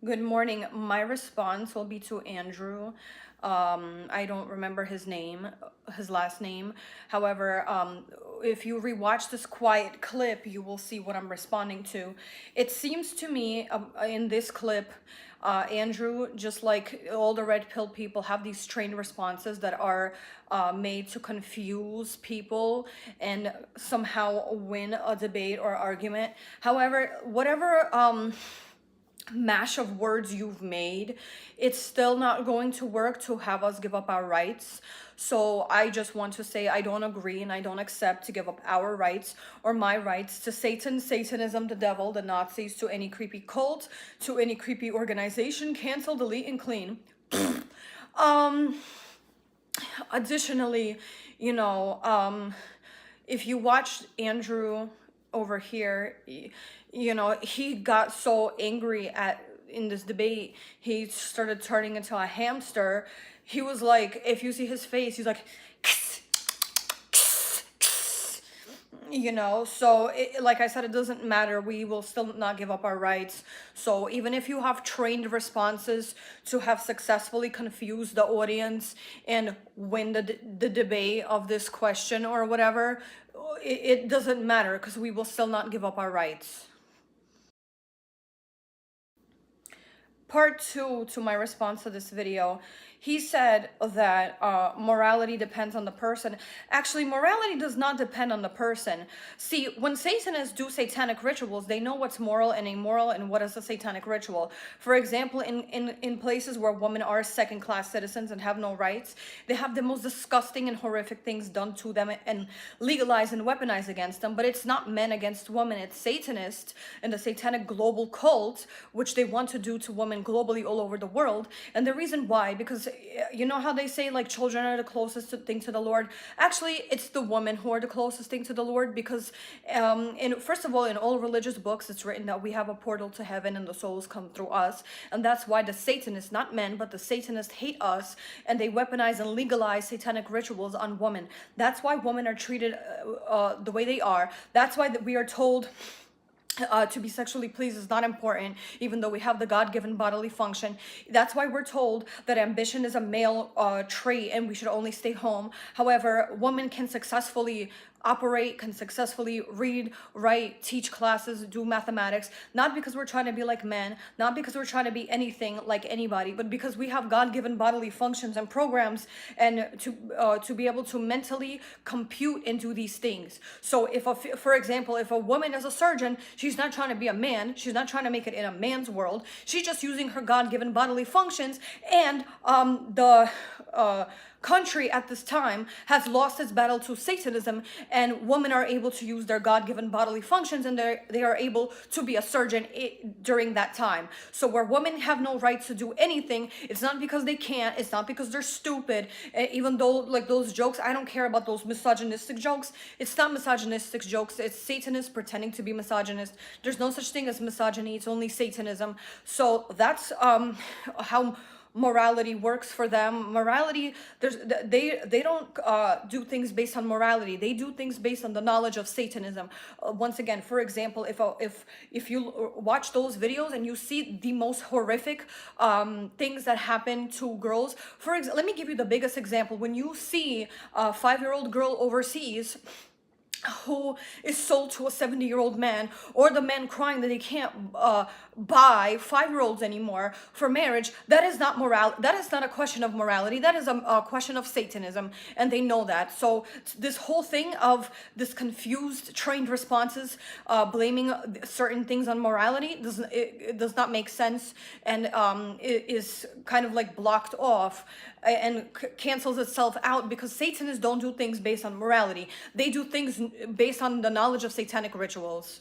Good morning. My response will be to Andrew. I don't remember his name, his last name. However, if you rewatch this quiet clip, you will see what I'm responding to. It seems to me in this clip, Andrew, just like all the red pill people, have these trained responses that are made to confuse people and somehow win a debate or argument. However, whatever mash of words you've made, it's still not going to work to have us give up our rights. So I just want to say I don't agree and I don't accept to give up our rights or my rights to Satan, Satanism, the devil, the Nazis, to any creepy cult, to any creepy organization. Cancel, delete, and clean. um Additionally, if you watched Andrew over here, he got so angry at in this debate, he started turning into a hamster. He was like, if you see his face, he's like, so like I said, it doesn't matter. We will still not give up our rights. So even if you have trained responses to have successfully confused the audience and win the debate of this question or whatever, it doesn't matter because we will still not give up our rights. Part two to my response to this video, he said that morality depends on the person. Actually, morality does not depend on the person. See, when Satanists do satanic rituals, they know what's moral and immoral and what is a satanic ritual. For example, in places where women are second-class citizens and have no rights, they have the most disgusting and horrific things done to them and legalized and weaponized against them. But it's not men against women, it's Satanists and the satanic global cult, which they want to do to women globally all over the world. And the reason why, because you know how they say like children are the closest thing to the Lord. Actually, it's the women who are the closest thing to the Lord, because first of all, in all religious books it's written that we have a portal to heaven and the souls come through us. And that's why the Satanists, not men, but the Satanists hate us, and they weaponize and legalize satanic rituals on women. That's why women are treated the way they are. That's why we are told to be sexually pleased is not important, even though we have the God-given bodily function. That's why we're told that ambition is a male trait and we should only stay home. However, women can successfully operate, can successfully read, write, teach classes, do mathematics, not because we're trying to be like men, not because we're trying to be anything like anybody, but because we have God-given bodily functions and programs, and to be able to mentally compute and do these things. So for example, if a woman is a surgeon, she's not trying to be a man, she's not trying to make it in a man's world, she's just using her God-given bodily functions. And the country at this time has lost its battle to Satanism, and women are able to use their God-given bodily functions, and they are able to be a surgeon during that time. So where women have no right to do anything, it's not because they can't, it's not because they're stupid. Even though like those jokes, I don't care about those misogynistic jokes. It's not misogynistic jokes, it's Satanists pretending to be misogynist. There's no such thing as misogyny, it's only Satanism. So that's how morality works for them. Morality, they don't do things based on morality. They do things based on the knowledge of Satanism. Once again, for example, if you watch those videos and you see the most horrific things that happen to girls, for example, let me give you the biggest example. When you see a 5-year-old girl overseas who is sold to a 70-year-old man, or the man crying that they can't buy 5-year-olds anymore for marriage, that is not moral. That is not a question of morality. That is a question of Satanism, and they know that. So this whole thing of this confused trained responses, blaming certain things on morality, it does not make sense, and it is kind of like blocked off and cancels itself out, because Satanists don't do things based on morality. They do things based on the knowledge of satanic rituals.